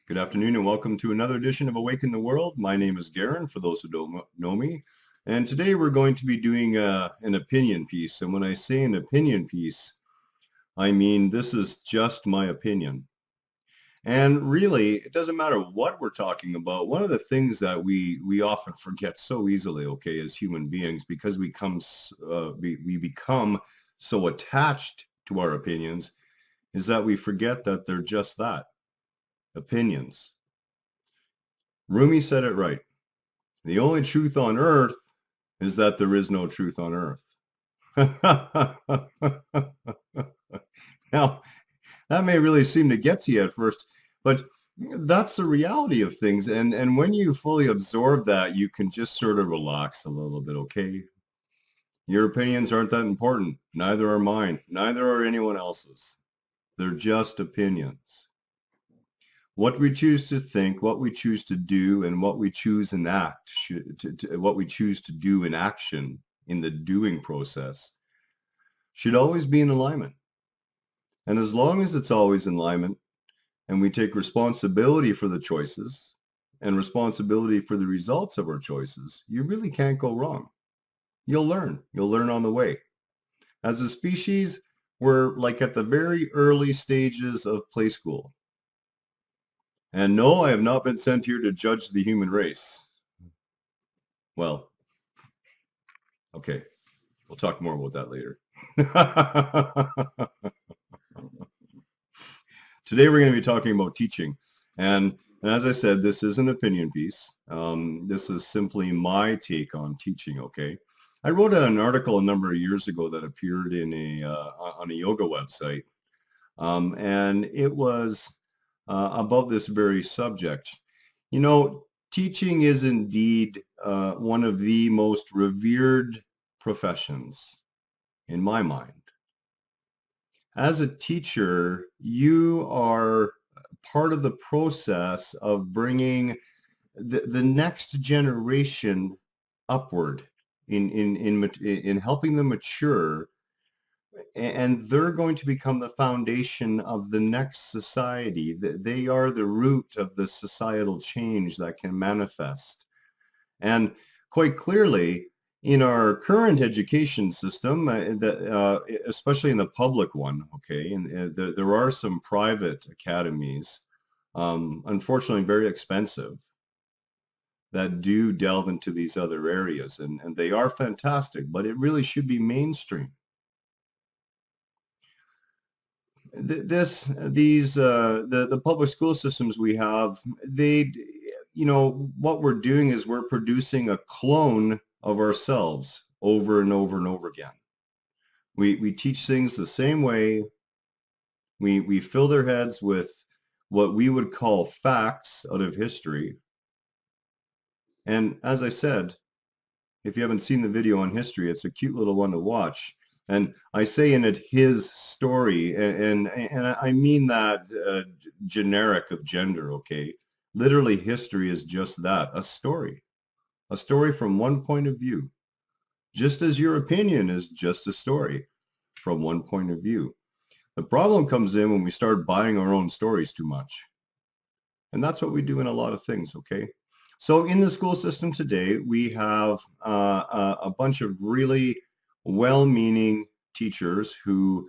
Good afternoon and welcome to another edition of Awaken the World. My name is Garhen, for those who don't know me. And today we're going to be doing an opinion piece. And when I say an opinion piece, I mean this is just my opinion. And really, it doesn't matter what we're talking about. One of the things that we often forget so easily, okay, as human beings, because we become so attached to our opinions, is that we forget that they're just that, opinions. Rumi said it right. The only truth on earth is that there is no truth on earth. Now, that may really seem to get to you at first, but that's the reality of things. And when you fully absorb that, you can just sort of relax a little bit, okay? Your opinions aren't that important. Neither are mine. Neither are anyone else's. They're just opinions. What we choose to think, what we choose to do, and what we choose in act, what we choose to do in action in the doing process should always be in alignment. And as long as it's always in alignment and we take responsibility for the choices and responsibility for the results of our choices, you really can't go wrong. You'll learn. You'll learn on the way. As a species, we're like at the very early stages of play school. And no, I have not been sent here to judge the human race. Well, okay, we'll talk more about that later. Today we're going to be talking about teaching. And as I said, this is an opinion piece. This is simply my take on teaching, okay? I wrote an article a number of years ago that appeared in on a yoga website. And it was about this very subject. You know, teaching is indeed one of the most revered professions in my mind. As a teacher, you are part of the process of bringing the next generation upward in helping them mature, and they're going to become the foundation of the next society. They are the root of the societal change that can manifest. And quite clearly, in our current education system, especially in the public one, okay, and there are some private academies, unfortunately very expensive, that do delve into these other areas, and they are fantastic, but it really should be mainstream. The public school systems we have, what we're doing is we're producing a clone of ourselves over and over and over again. We teach things the same way. We fill their heads with what we would call facts out of history. And as I said, if you haven't seen the video on history, it's a cute little one to watch. And I say in it his story, and I mean that generic of gender, okay? Literally, history is just that, a story from one point of view, just as your opinion is just a story from one point of view. The problem comes in when we start buying our own stories too much. And that's what we do in a lot of things, okay? So in the school system today, we have a bunch of really well-meaning teachers who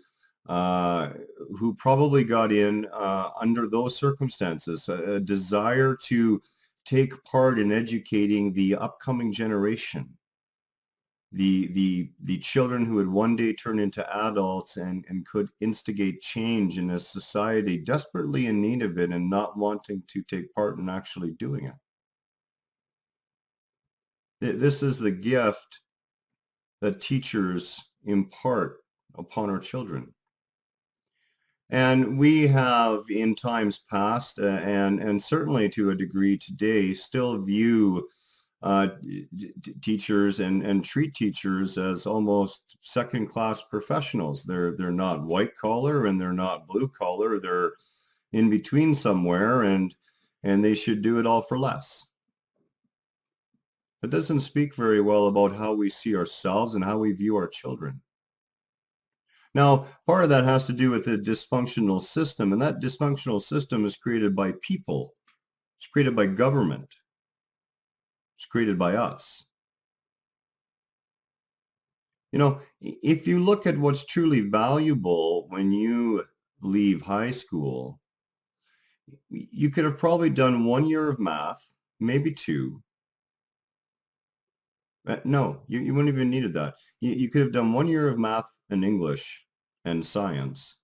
probably got in under those circumstances, a desire to take part in educating the upcoming generation, the children who would one day turn into adults and could instigate change in a society desperately in need of it and not wanting to take part in actually doing it. This is the gift that teachers impart upon our children. And we have in times past, and certainly to a degree today, still view teachers and treat teachers as almost second-class professionals. They're not white collar and they're not blue collar. They're in between somewhere, and they should do it all for less. That doesn't speak very well about how we see ourselves and how we view our children. Now, part of that has to do with the dysfunctional system, and that dysfunctional system is created by people. It's created by government. It's created by us. You know, if you look at what's truly valuable when you leave high school, you could have probably done 1 year of math, maybe two. No, you wouldn't even needed that. You could have done 1 year of math and English and science.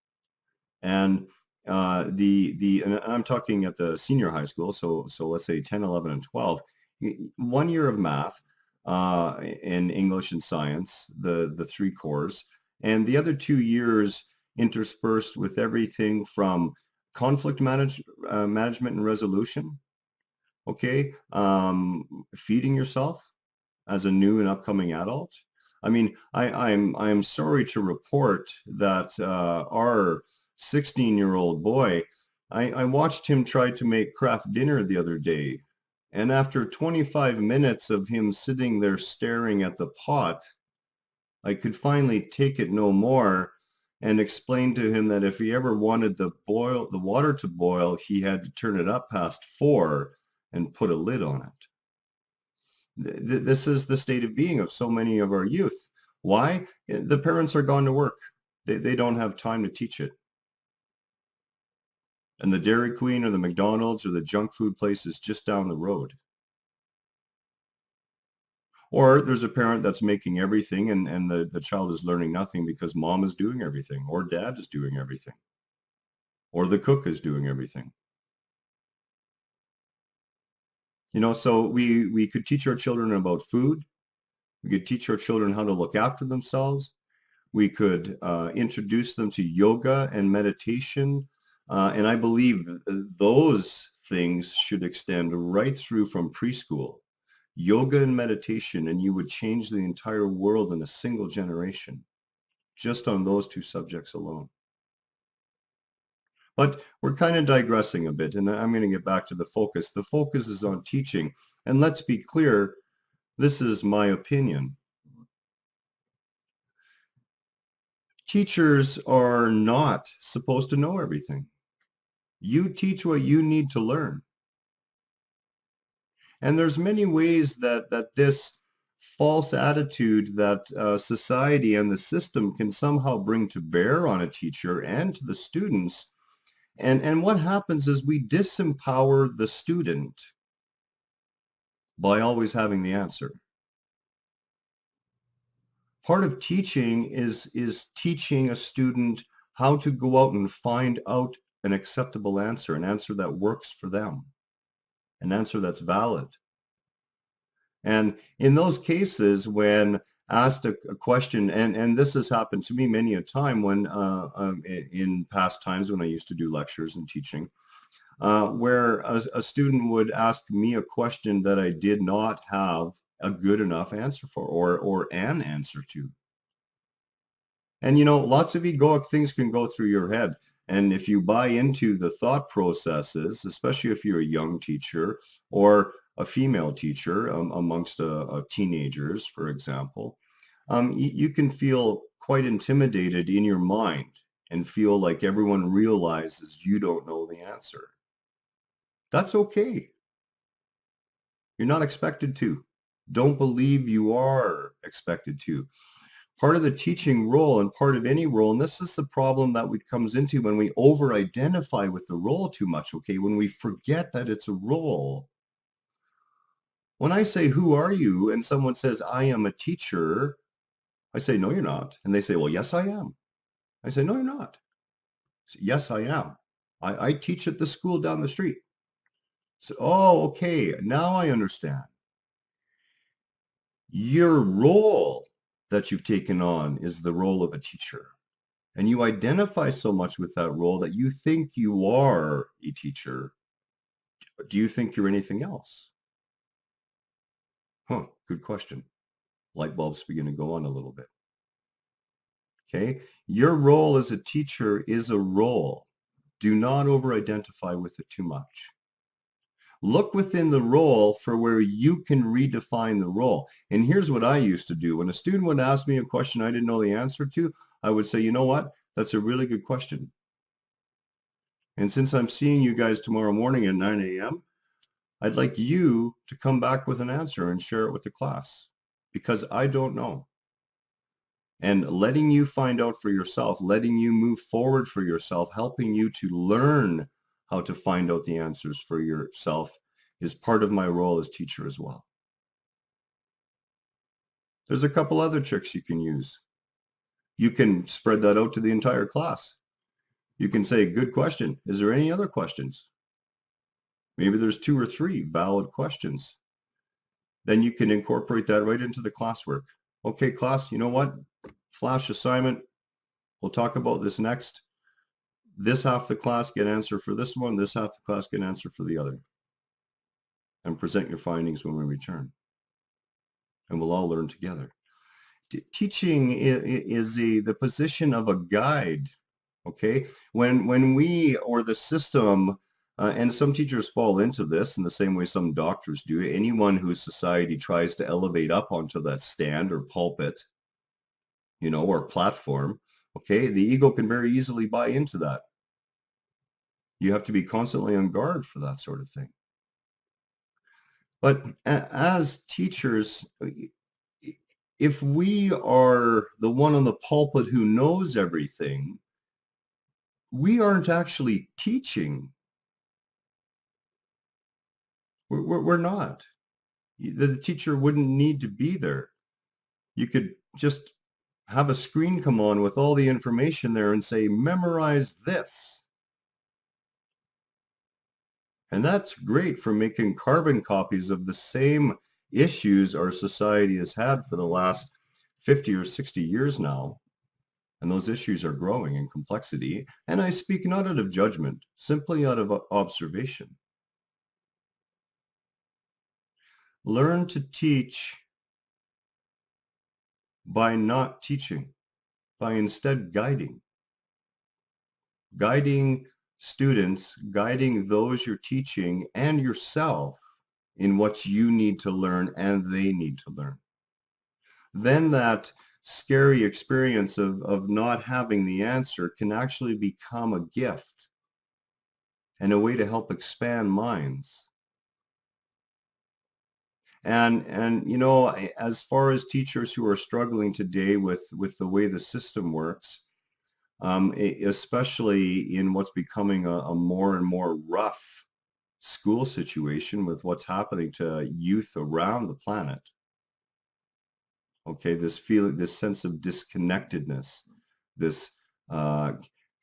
And and I'm talking at the senior high school, so let's say 10, 11, and 12. 1 year of math in English and science, the three cores, and the other 2 years interspersed with everything from management and resolution, okay, feeding yourself as a new and upcoming adult. I mean, I'm sorry to report that our 16-year-old boy, I watched him try to make Kraft dinner the other day. And after 25 minutes of him sitting there staring at the pot, I could finally take it no more and explain to him that if he ever wanted the water to boil, he had to turn it up past 4 and put a lid on it. This is the state of being of so many of our youth. Why? The parents are gone to work. They don't have time to teach it. And the Dairy Queen or the McDonald's or the junk food place is just down the road. Or there's a parent that's making everything and the child is learning nothing because mom is doing everything or dad is doing everything or the cook is doing everything. You know, so we could teach our children about food. We could teach our children how to look after themselves. We could introduce them to yoga and meditation. And I believe those things should extend right through from preschool. Yoga and meditation, and you would change the entire world in a single generation, just on those two subjects alone. But we're kind of digressing a bit, and I'm going to get back to the focus. The focus is on teaching. And let's be clear, this is my opinion. Teachers are not supposed to know everything. You teach what you need to learn. And there's many ways that this false attitude that society and the system can somehow bring to bear on a teacher and to the students. And what happens is we disempower the student by always having the answer. Part of teaching is teaching a student how to go out and find out an acceptable answer, an answer that works for them, an answer that's valid. And in those cases, when asked a question, and this has happened to me many a time when in past times when I used to do lectures and teaching, where a student would ask me a question that I did not have a good enough answer for or an answer to. And you know, lots of egoic things can go through your head. And if you buy into the thought processes, especially if you're a young teacher or a female teacher amongst teenagers, for example, you can feel quite intimidated in your mind and feel like everyone realizes you don't know the answer. That's okay. You're not expected to. Don't believe you are expected to. Part of the teaching role and part of any role, and this is the problem that comes into when we over-identify with the role too much, okay? When we forget that it's a role. When I say, who are you? And someone says, I am a teacher, I say, no, you're not. And they say, well, yes, I am. I say, no, you're not. I say, yes, I am. I teach at the school down the street. So, oh, okay, now I understand. Your role that you've taken on is the role of a teacher. And you identify so much with that role that you think you are a teacher. Do you think you're anything else? Huh, good question. Light bulbs begin to go on a little bit. Okay, your role as a teacher is a role. Do not over-identify with it too much. Look within the role for where you can redefine the role. And here's what I used to do. When a student would ask me a question I didn't know the answer to, I would say, you know what? That's a really good question. And since I'm seeing you guys tomorrow morning at 9 a.m., I'd like you to come back with an answer and share it with the class, because I don't know. And letting you find out for yourself, letting you move forward for yourself, helping you to learn how to find out the answers for yourself is part of my role as teacher as well. There's a couple other tricks you can use. You can spread that out to the entire class. You can say, good question. Is there any other questions? Maybe there's 2 or 3 valid questions. Then you can incorporate that right into the classwork. Okay, class, you know what? Flash assignment. We'll talk about this next. This half the class get answer for this one. This half the class get answer for the other. And present your findings when we return. And we'll all learn together. Teaching is the position of a guide. Okay, when we or the system, and some teachers fall into this in the same way some doctors do, anyone whose society tries to elevate up onto that stand or pulpit, or platform, okay, the ego can very easily buy into that. You have to be constantly on guard for that sort of thing. But as teachers, if we are the one on the pulpit who knows everything, we aren't actually teaching. We're not. The teacher wouldn't need to be there. You could just have a screen come on with all the information there and say, memorize this. And that's great for making carbon copies of the same issues our society has had for the last 50 or 60 years now. And those issues are growing in complexity. And I speak not out of judgment, simply out of observation. Learn to teach by not teaching, by instead guiding. Guiding students, guiding those you're teaching and yourself in what you need to learn and they need to learn. Then that scary experience of not having the answer can actually become a gift and a way to help expand minds. And as far as teachers who are struggling today with the way the system works, especially in what's becoming a more and more rough school situation with what's happening to youth around the planet. Okay, this feeling, this sense of disconnectedness, this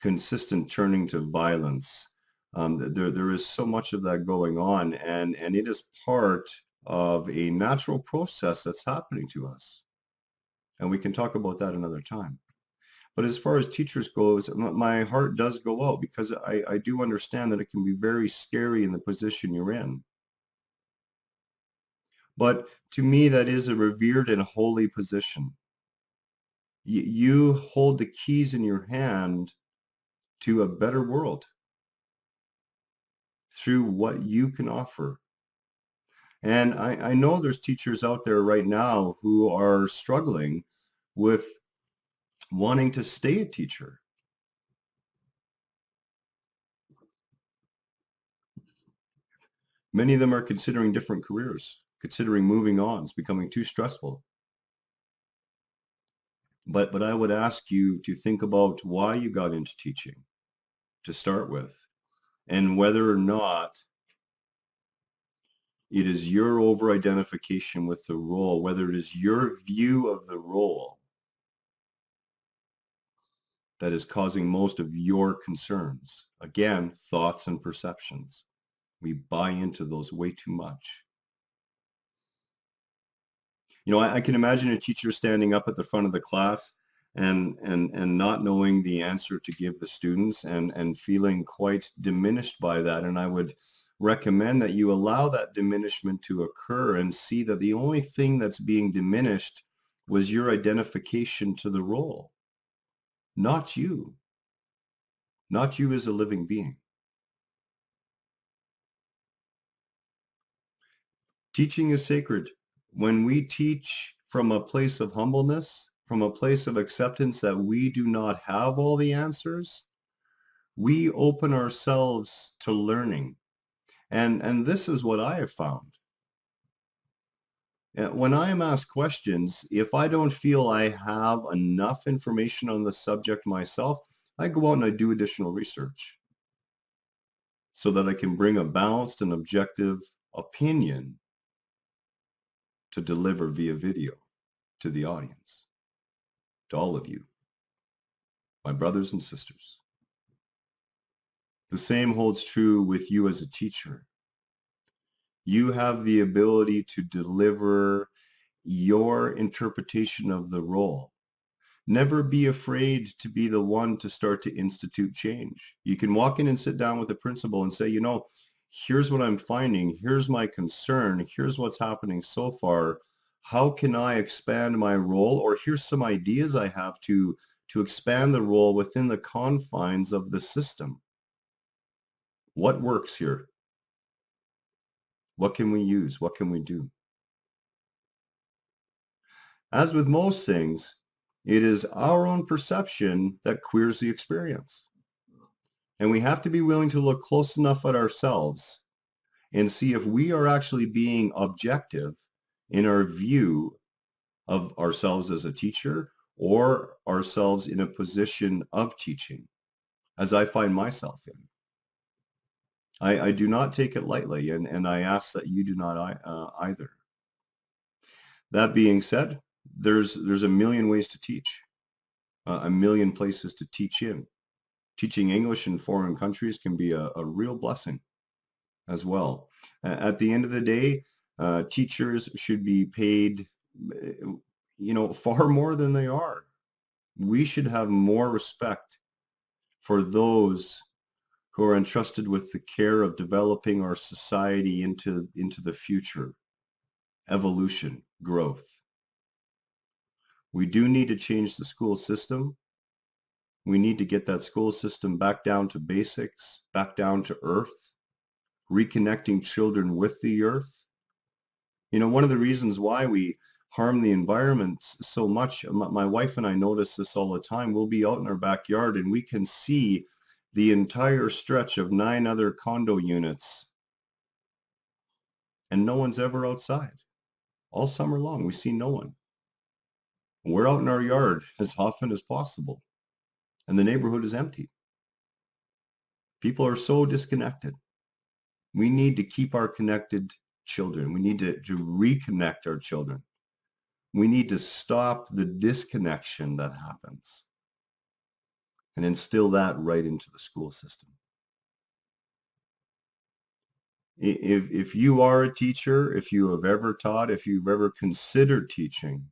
consistent turning to violence. There is so much of that going on, and it is part of a natural process that's happening to us. And we can talk about that another time. But as far as teachers goes, my heart does go out because I do understand that it can be very scary in the position you're in. But to me, that is a revered and holy position. You hold the keys in your hand to a better world through what you can offer. And I know there's teachers out there right now who are struggling with wanting to stay a teacher. Many of them are considering different careers, considering moving on. It's becoming too stressful. But I would ask you to think about why you got into teaching to start with, and whether or not it is your over-identification with the role, whether it is your view of the role that is causing most of your concerns. Again, thoughts and perceptions. We buy into those way too much. I can imagine a teacher standing up at the front of the class and not knowing the answer to give the students and feeling quite diminished by that. And I would recommend that you allow that diminishment to occur and see that the only thing that's being diminished was your identification to the role, not you as a living being. Teaching is sacred. When we teach from a place of humbleness, from a place of acceptance that we do not have all the answers, we open ourselves to learning. And this is what I have found. When I am asked questions, if I don't feel I have enough information on the subject myself, I go out and I do additional research so that I can bring a balanced and objective opinion to deliver via video to the audience, to all of you, my brothers and sisters. The same holds true with you as a teacher. You have the ability to deliver your interpretation of the role. Never be afraid to be the one to start to institute change. You can walk in and sit down with the principal and say, here's what I'm finding. Here's my concern. Here's what's happening so far. How can I expand my role? Or here's some ideas I have to expand the role within the confines of the system. What works here? What can we use? What can we do? As with most things, it is our own perception that queers the experience. And we have to be willing to look close enough at ourselves and see if we are actually being objective in our view of ourselves as a teacher or ourselves in a position of teaching, as I find myself in. I do not take it lightly, and I ask that you do not either. That being said, there's a million ways to teach, a million places to teach in. Teaching English in foreign countries can be a real blessing as well. At the end of the day, teachers should be paid, far more than they are. We should have more respect for those who are entrusted with the care of developing our society into the future, evolution, growth. We do need to change the school system. We need to get that school system back down to basics, back down to earth, reconnecting children with the earth. One of the reasons why we harm the environment so much, my wife and I notice this all the time. We'll be out in our backyard and we can see the entire stretch of 9 other condo units, and no one's ever outside. All summer long, we see no one. We're out in our yard as often as possible, and the neighborhood is empty. People are so disconnected. We need to keep our connected children. We need to reconnect our children. We need to stop the disconnection that happens and instill that right into the school system. If you are a teacher, if you have ever taught, if you've ever considered teaching,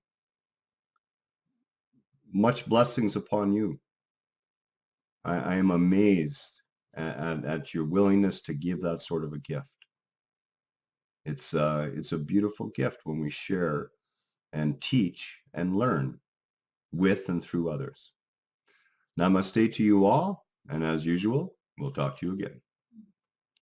much blessings upon you. I am amazed at your willingness to give that sort of a gift. It's a beautiful gift when we share and teach and learn with and through others. Namaste to you all, and as usual, we'll talk to you again.